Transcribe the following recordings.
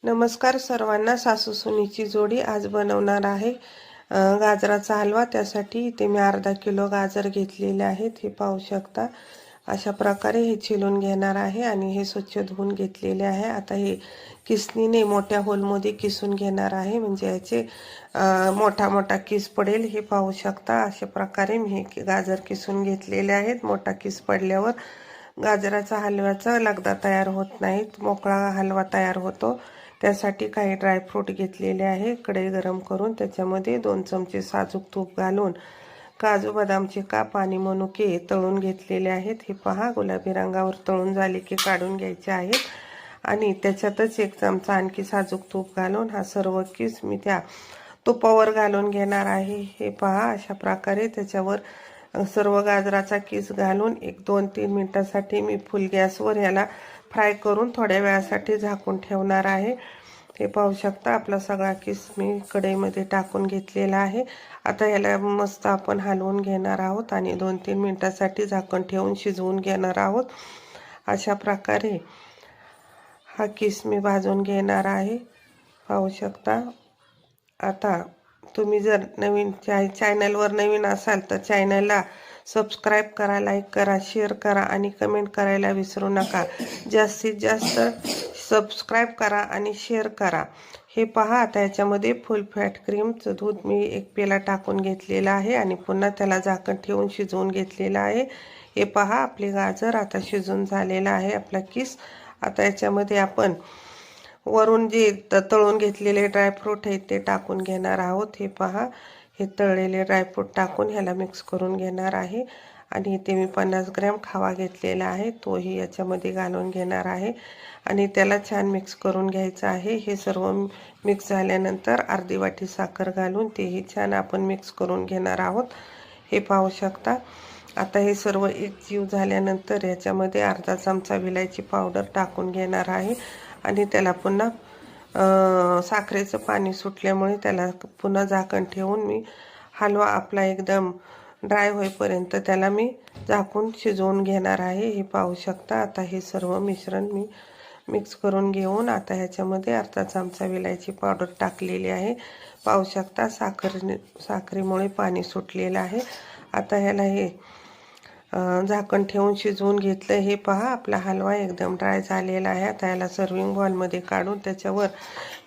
नमस्कार सर्वांना। सासू सुनीची जोडी आज बनवणार आहे गाजराचा हलवा। त्यासाठी इथे मी अर्धा किलो गाजर घेतलेले आहेत। हे पाहू शकता, अशा प्रकारे हे छिलून घेणार आहे आणि हे स्वच्छ धुवून घेतलेले आहे। आता हे किसणीने मोठ्या होलमध्ये किसून घेणार आहे, म्हणजे याचे मोठा मोठा किस पडेल। हे पाहू शकता, अशा प्रकारे मी हे गाजर किसून घेतलेले आहेत। मोठा किस पडल्यावर गाजराचा हलव्याचा लगदा तयार होत नाही, मोकळा हलवा तयार होतो। त्यासाठी काही ड्रायफ्रूट घेतलेले आहे। कढई गरम करून त्याच्यामध्ये 2 चमचे साजूक तूप घालून काजू बदामचे काप आणि मनुके तळून घेतलेले आहेत। हे पहा, गुलाबी रंगावर तळून झाले की काढून घ्यायचे आहेत आणि त्याच्यातच 1 चमचा आणखी साजूक तूप घालून हा सर्व किस मी त्या तुपावर घालून घेणार आहे। हे पहा, अशा प्रकारे त्याच्यावर सर्व गाजराचा किस घालून 1-2-3 मिनिटांसाठी मी फुल गॅसवर याला फ्राय करून थोड्या वेळासाठी झाकून ठेवणार आहे। हे पाहू शकता, आपला सगळा किस मी कढईमध्ये टाकून घेतलेला आहे। आता याला मस्त आपण हलवून घेणार आहोत आणि 2-3 मिनिटांसाठी झाकण ठेवून शिजवून घेणार आहोत। अशा प्रकारे हा किस मी भाजून घेणार आहे, पाहू शकता। आता तुम्ही जर नवीन चॅनलवर नवीन असाल तर चॅनलला सबस्क्राईब करा, लाईक करा, शेअर करा आणि कमेंट करायला विसरू नका। जास्तीत जास्त सबस्क्राईब करा आणि शेअर करा। हे पहा, आता याच्यामध्ये फुल फॅट क्रीमचं दूध मी 1 पेला टाकून घेतलेला आहे आणि पुन्हा त्याला झाकण ठेवून शिजवून घेतलेलं आहे। हे पहा, आपले गाजर आता शिजून झालेला आहे, आपला किस। आता याच्यामध्ये आपण वरून जे तळून घेतलेले ड्रायफ्रूट आहेत ते टाकून घेणार आहोत। हे पहा, हे तळलेले ड्रायफ्रूट टाकून ह्याला मिक्स करून घेणार आहे आणि इथे मी 50 ग्रॅम खवा घेतलेला आहे, तोही याच्यामध्ये घालून घेणार आहे आणि त्याला छान मिक्स करून घ्यायचं आहे। हे सर्व मिक्स झाल्यानंतर अर्धी वाटी साखर घालून तेही छान आपण मिक्स करून घेणार आहोत। हे पाहू शकता। आता हे सर्व एकजीव झाल्यानंतर याच्यामध्ये अर्धा चमचा विलायची पावडर टाकून घेणार आहे आणि त्याला पुन्हा साखरेचं पाणी सुटल्यामुळे त्याला पुन्हा झाकण ठेवून मी हलवा आपला एकदम ड्राय होईपर्यंत त्याला मी झाकून शिजवून घेणार आहे। हे पाहू शकता। आता हे सर्व मिश्रण मी मिक्स करून घेऊन आता ह्याच्यामध्ये अर्धा चमचा विलायची पावडर टाकलेली आहे, पाहू शकता। साखरेमुळे पाणी सुटलेलं आहे। आता ह्याला हे झाकण ठेवून शिजवून घेतलं। हे पहा, आपला हलवा एकदम ड्राय झालेला आहे। आता याला सर्विंग बॉलमध्ये काढून त्याच्यावर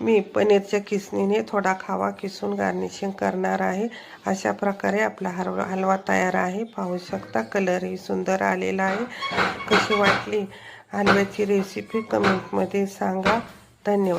मी पनीरच्या किसणीने थोडा खावा किसून गार्निशिंग करणार आहे। अशा प्रकारे आपला हलवा तयार आहे, पाहू शकता। कलरही सुंदर आलेला आहे। कशी वाटली हलव्याची रेसिपी कमेंटमध्ये सांगा। धन्यवाद।